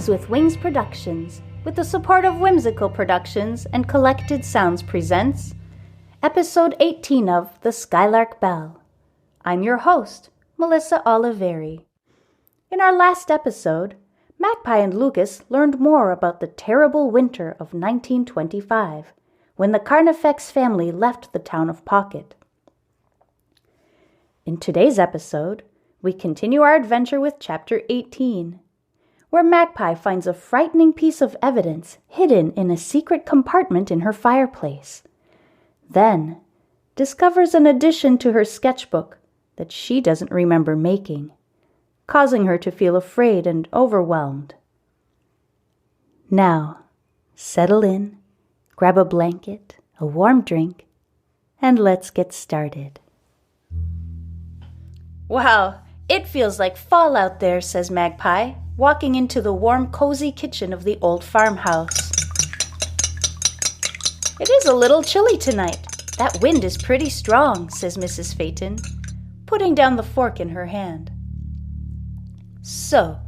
Things with Wings Productions, with the support of Whimsical Productions and Collected Sounds presents Episode 18 of The Skylark Bell. I'm your host, Melissa Oliveri. In our last episode, Magpie and Lucas learned more about the terrible winter of 1925, when the Carnifex family left the town of Pocket. In today's episode, we continue our adventure with Chapter 18, where Magpie finds a frightening piece of evidence hidden in a secret compartment in her fireplace. Then, discovers an addition to her sketchbook that she doesn't remember making, causing her to feel afraid and overwhelmed. Now, settle in, grab a blanket, a warm drink, and let's get started. Wow, it feels like fall out there, says Magpie, walking into the warm, cozy kitchen of the old farmhouse. It is a little chilly tonight. That wind is pretty strong, says Mrs. Phaeton, putting down the fork in her hand. So,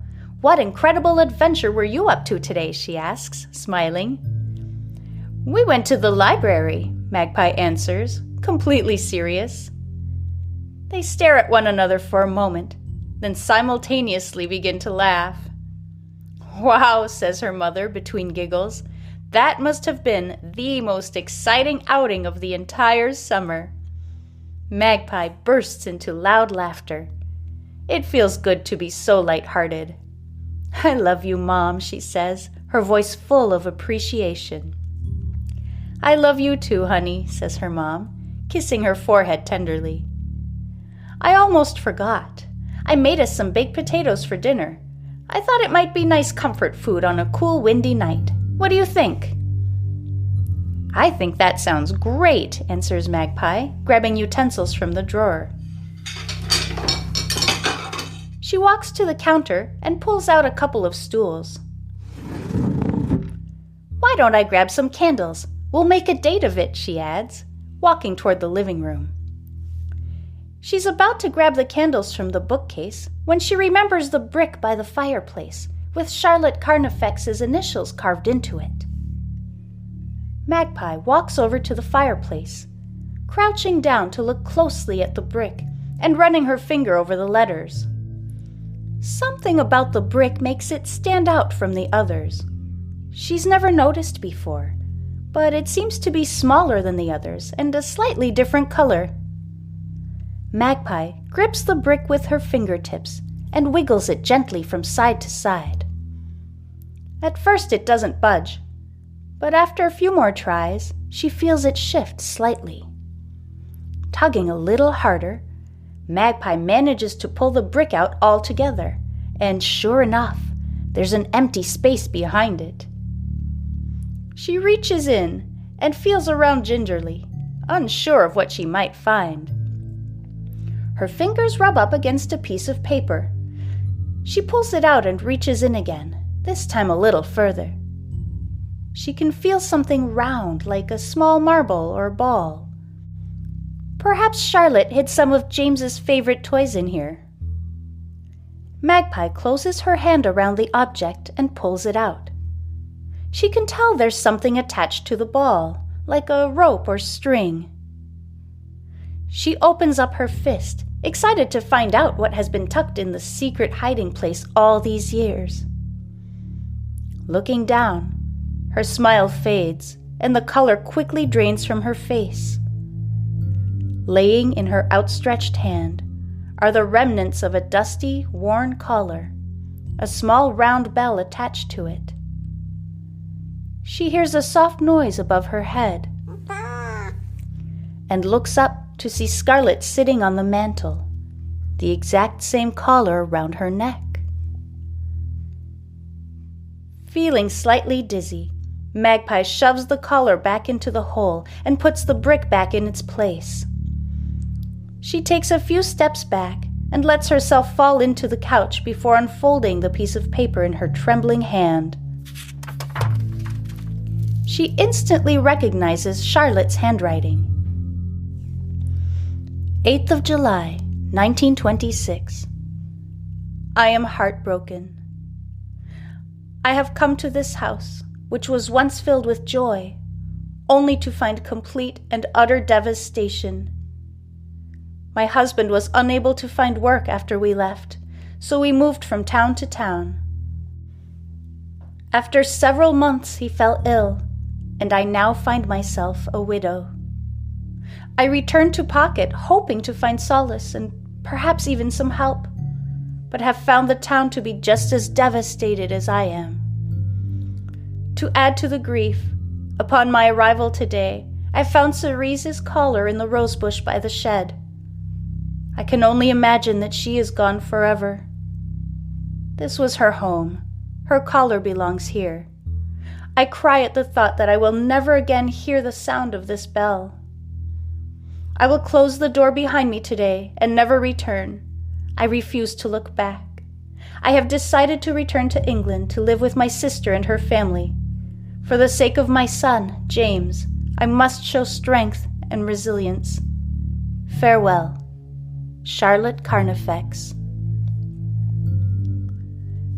what incredible adventure were you up to today, she asks, smiling. We went to the library, Magpie answers, completely serious. They stare at one another for a moment, then simultaneously begin to laugh. Wow, says her mother between giggles. That must have been the most exciting outing of the entire summer. Magpie bursts into loud laughter. It feels good to be so lighthearted. I love you, Mom, she says, her voice full of appreciation. I love you too, honey, says her mom, kissing her forehead tenderly. I almost forgot. I made us some baked potatoes for dinner. I thought it might be nice comfort food on a cool, windy night. What do you think? I think that sounds great, answers Magpie, grabbing utensils from the drawer. She walks to the counter and pulls out a couple of stools. Why don't I grab some candles? We'll make a date of it, she adds, walking toward the living room. She's about to grab the candles from the bookcase when she remembers the brick by the fireplace with Charlotte Carnifex's initials carved into it. Magpie walks over to the fireplace, crouching down to look closely at the brick and running her finger over the letters. Something about the brick makes it stand out from the others. She's never noticed before, but it seems to be smaller than the others and a slightly different color. Magpie grips the brick with her fingertips and wiggles it gently from side to side. At first it doesn't budge, but after a few more tries, she feels it shift slightly. Tugging a little harder, Magpie manages to pull the brick out altogether, and sure enough, there's an empty space behind it. She reaches in and feels around gingerly, unsure of what she might find. Her fingers rub up against a piece of paper. She pulls it out and reaches in again, this time a little further. She can feel something round like a small marble or ball. Perhaps Charlotte hid some of James's favorite toys in here. Magpie closes her hand around the object and pulls it out. She can tell there's something attached to the ball, like a rope or string. She opens up her fist, excited to find out what has been tucked in the secret hiding place all these years. Looking down, her smile fades, and the color quickly drains from her face. Laying in her outstretched hand are the remnants of a dusty, worn collar, a small round bell attached to it. She hears a soft noise above her head and looks up to see Scarlet sitting on the mantel, the exact same collar around her neck. Feeling slightly dizzy, Magpie shoves the collar back into the hole and puts the brick back in its place. She takes a few steps back and lets herself fall into the couch before unfolding the piece of paper in her trembling hand. She instantly recognizes Charlotte's handwriting. 8th of July, 1926. I am heartbroken. I have come to this house, which was once filled with joy, only to find complete and utter devastation. My husband was unable to find work after we left, so we moved from town to town. After several months, he fell ill, and I now find myself a widow. I returned to Pocket, hoping to find solace and perhaps even some help, but have found the town to be just as devastated as I am. To add to the grief, upon my arrival today, I found Cerie's collar in the rosebush by the shed. I can only imagine that she is gone forever. This was her home. Her collar belongs here. I cry at the thought that I will never again hear the sound of this bell. I will close the door behind me today and never return. I refuse to look back. I have decided to return to England to live with my sister and her family. For the sake of my son, James, I must show strength and resilience. Farewell. Charlotte Carnifex.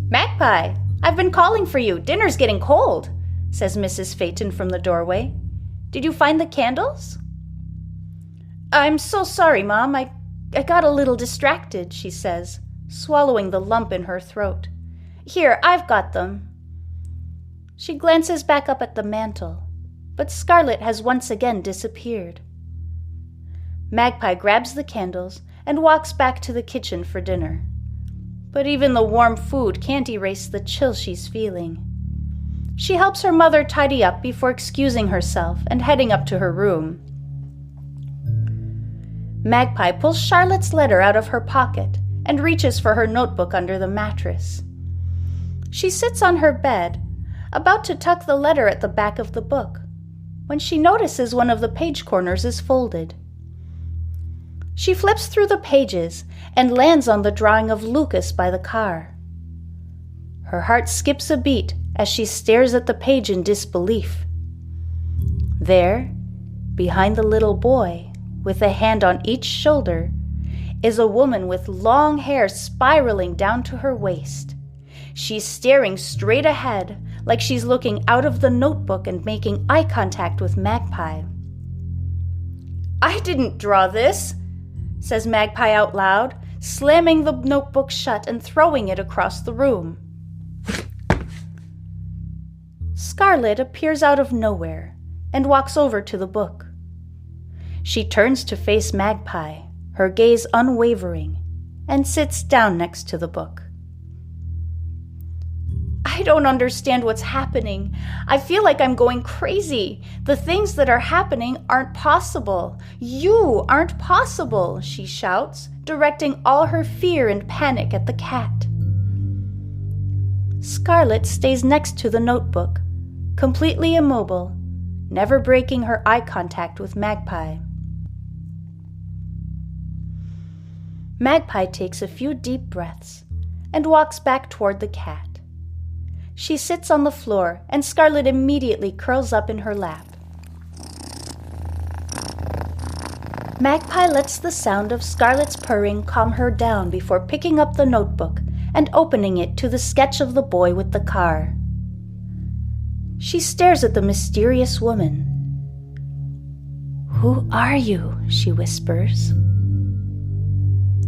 Magpie, I've been calling for you. Dinner's getting cold, says Mrs. Phaeton from the doorway. Did you find the candles? I'm so sorry, Mom. I got a little distracted, she says, swallowing the lump in her throat. Here, I've got them. She glances back up at the mantel, but Scarlet has once again disappeared. Magpie grabs the candles and walks back to the kitchen for dinner. But even the warm food can't erase the chill she's feeling. She helps her mother tidy up before excusing herself and heading up to her room. Magpie pulls Charlotte's letter out of her pocket and reaches for her notebook under the mattress. She sits on her bed, about to tuck the letter at the back of the book, when she notices one of the page corners is folded. She flips through the pages and lands on the drawing of Lucas by the car. Her heart skips a beat as she stares at the page in disbelief. There, behind the little boy, with a hand on each shoulder, is a woman with long hair spiraling down to her waist. She's staring straight ahead, like she's looking out of the notebook and making eye contact with Magpie. I didn't draw this, says Magpie out loud, slamming the notebook shut and throwing it across the room. Scarlet appears out of nowhere and walks over to the book. She turns to face Magpie, her gaze unwavering, and sits down next to the book. I don't understand what's happening. I feel like I'm going crazy. The things that are happening aren't possible. You aren't possible, she shouts, directing all her fear and panic at the cat. Scarlet stays next to the notebook, completely immobile, never breaking her eye contact with Magpie. Magpie takes a few deep breaths and walks back toward the cat. She sits on the floor, and Scarlet immediately curls up in her lap. Magpie lets the sound of Scarlet's purring calm her down before picking up the notebook and opening it to the sketch of the boy with the car. She stares at the mysterious woman. "Who are you?" she whispers.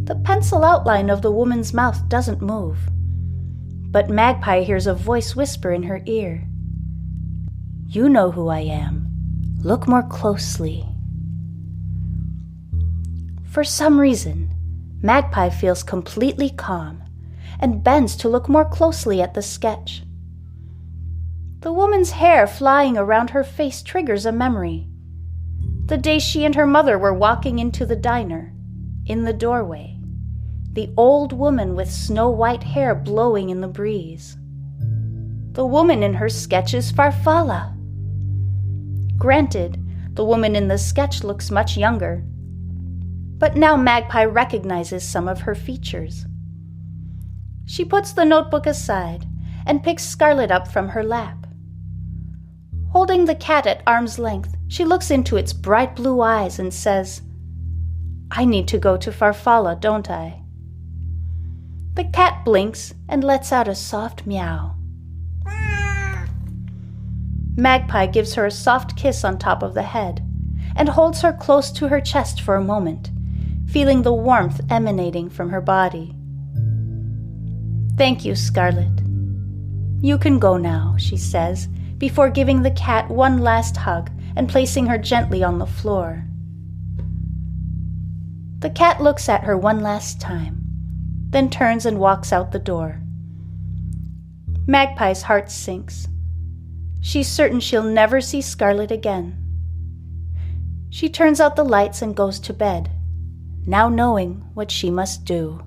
The pencil outline of the woman's mouth doesn't move. But Magpie hears a voice whisper in her ear. "You know who I am. Look more closely." For some reason, Magpie feels completely calm and bends to look more closely at the sketch. The woman's hair flying around her face triggers a memory. The day she and her mother were walking into the diner, in the doorway, the old woman with snow-white hair blowing in the breeze. The woman in her sketch is Farfalla. Granted, the woman in the sketch looks much younger, but now Magpie recognizes some of her features. She puts the notebook aside and picks Scarlet up from her lap. Holding the cat at arm's length, she looks into its bright blue eyes and says, "I need to go to Farfalla, don't I?" The cat blinks and lets out a soft meow. Magpie gives her a soft kiss on top of the head and holds her close to her chest for a moment, feeling the warmth emanating from her body. "Thank you, Scarlet. You can go now," she says, before giving the cat one last hug and placing her gently on the floor. The cat looks at her one last time, then turns and walks out the door. Magpie's heart sinks. She's certain she'll never see Scarlet again. She turns out the lights and goes to bed, now knowing what she must do.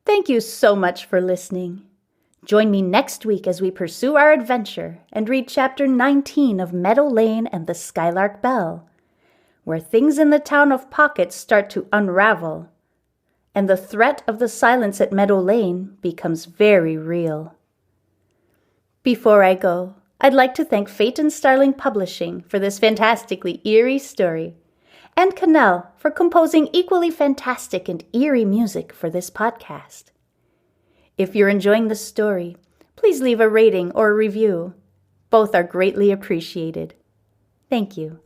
Thank you so much for listening. Join me next week as we pursue our adventure and read Chapter 19 of Meadow Lane and the Skylark Bell, where things in the town of Pocket start to unravel, and the threat of the silence at Meadow Lane becomes very real. Before I go, I'd like to thank Fate and Starling Publishing for this fantastically eerie story, and Cannell for composing equally fantastic and eerie music for this podcast. If you're enjoying the story, please leave a rating or a review. Both are greatly appreciated. Thank you.